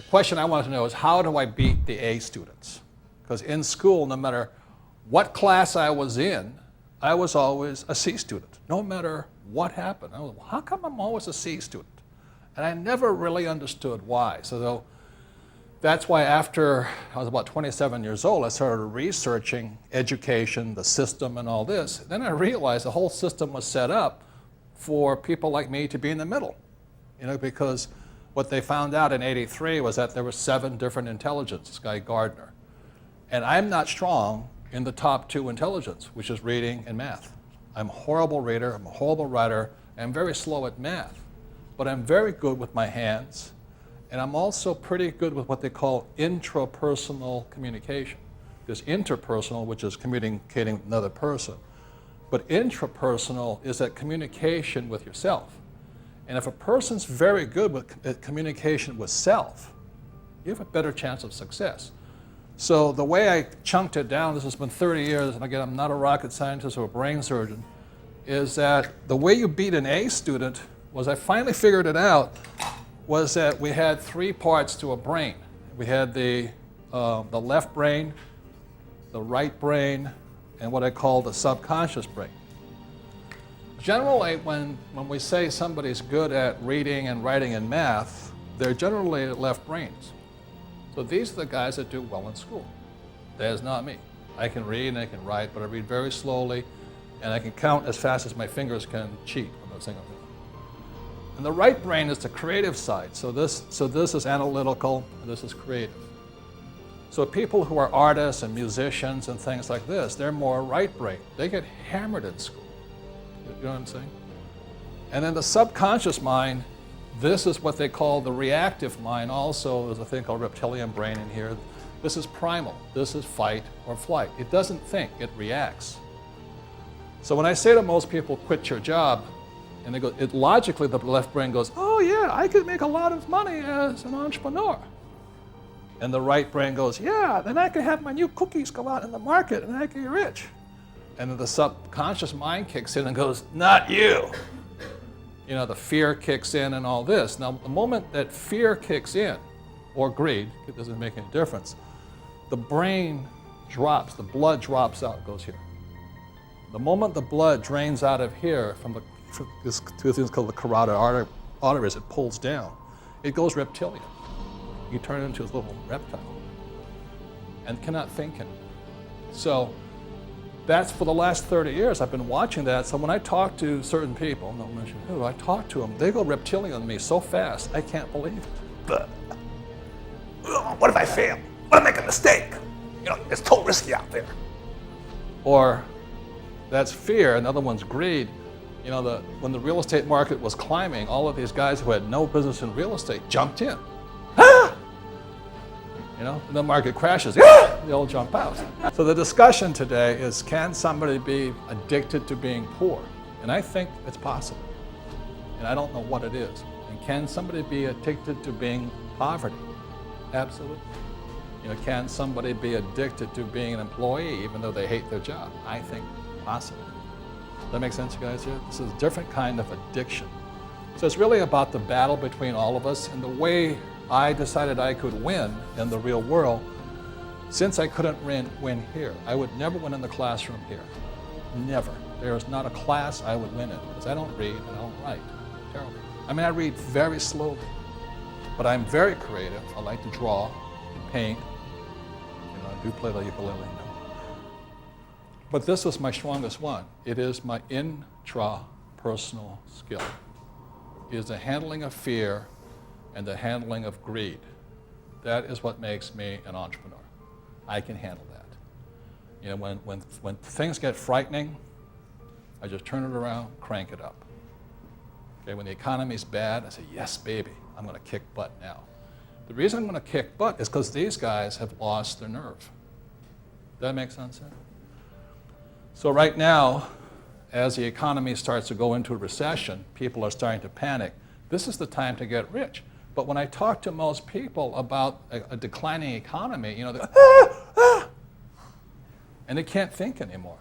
question I want to know is, how do I beat the A students? Because in school, no matter what class I was in, I was always a C student, no matter what happened. I was, how come I'm always a C student? And I never really understood why. So that's why after I was about 27 years old, I started researching education, the system, and all this. Then I realized the whole system was set up for people like me to be in the middle. Because what they found out in '83 was that there were 7 different intelligences, this guy Gardner. And I'm not strong in the top 2 intelligence, which is reading and math. I'm a horrible reader, I'm a horrible writer, and I'm very slow at math. But I'm very good with my hands, and I'm also pretty good with what they call intrapersonal communication. There's interpersonal, which is communicating with another person. But intrapersonal is that communication with yourself. And if a person's very good at communication with self, you have a better chance of success. So the way I chunked it down, this has been 30 years, and again, I'm not a rocket scientist or a brain surgeon, is that the way you beat an A student was, I finally figured it out, was that we had 3 parts to a brain. We had the left brain, the right brain, and what I call the subconscious brain. Generally, when we say somebody's good at reading and writing and math, they're generally left brains. So these are the guys that do well in school. That is not me. I can read and I can write, but I read very slowly, and I can count as fast as my fingers can cheat on the single. And the right brain is the creative side. So this is analytical, and this is creative. So people who are artists and musicians and things like this, they're more right brain. They get hammered in school. You know what I'm saying? And then the subconscious mind, this is what they call the reactive mind. Also, there's a thing called reptilian brain in here. This is primal. This is fight or flight. It doesn't think, it reacts. So when I say to most people, quit your job, and they go, logically the left brain goes, oh yeah, I could make a lot of money as an entrepreneur. And the right brain goes, yeah, then I could have my new cookies go out in the market and I could be rich. And then the subconscious mind kicks in and goes, not you. The fear kicks in and all this. Now, the moment that fear kicks in, or greed, it doesn't make any difference, the brain drops, the blood drops out, goes here. The moment the blood drains out of here from this 2 things called the carotid arteries, it pulls down. It goes reptilian. You turn into a little reptile and cannot think anymore. So that's for the last 30 years. I've been watching that. So when I talk to certain people, no mention who, I talk to them, they go reptilian on me so fast, I can't believe it. What if I fail? What if I make a mistake? It's too risky out there. Or that's fear. Another one's greed. When the real estate market was climbing, all of these guys who had no business in real estate jumped in. And the market crashes, they all jump out. So the discussion today is, can somebody be addicted to being poor? And I think it's possible. And I don't know what it is. And can somebody be addicted to being poverty? Absolutely. Can somebody be addicted to being an employee even though they hate their job? I think possible. Does that make sense, you guys here? This is a different kind of addiction. So it's really about the battle between all of us, and the way I decided I could win in the real world, since I couldn't win here. I would never win in the classroom here. Never. There is not a class I would win in, because I don't read and I don't write. Terrible. I read very slowly, but I'm very creative. I like to draw, paint. I do play the ukulele. But this was my strongest one. It is my intrapersonal skill. It is the handling of fear and the handling of greed. That is what makes me an entrepreneur. I can handle that. When things get frightening, I just turn it around, crank it up. Okay, when the economy's bad, I say, yes, baby, I'm going to kick butt now. The reason I'm going to kick butt is because these guys have lost their nerve. Does that make sense? So right now, as the economy starts to go into a recession, people are starting to panic. This is the time to get rich. But when I talk to most people about a declining economy, they go, and they can't think anymore.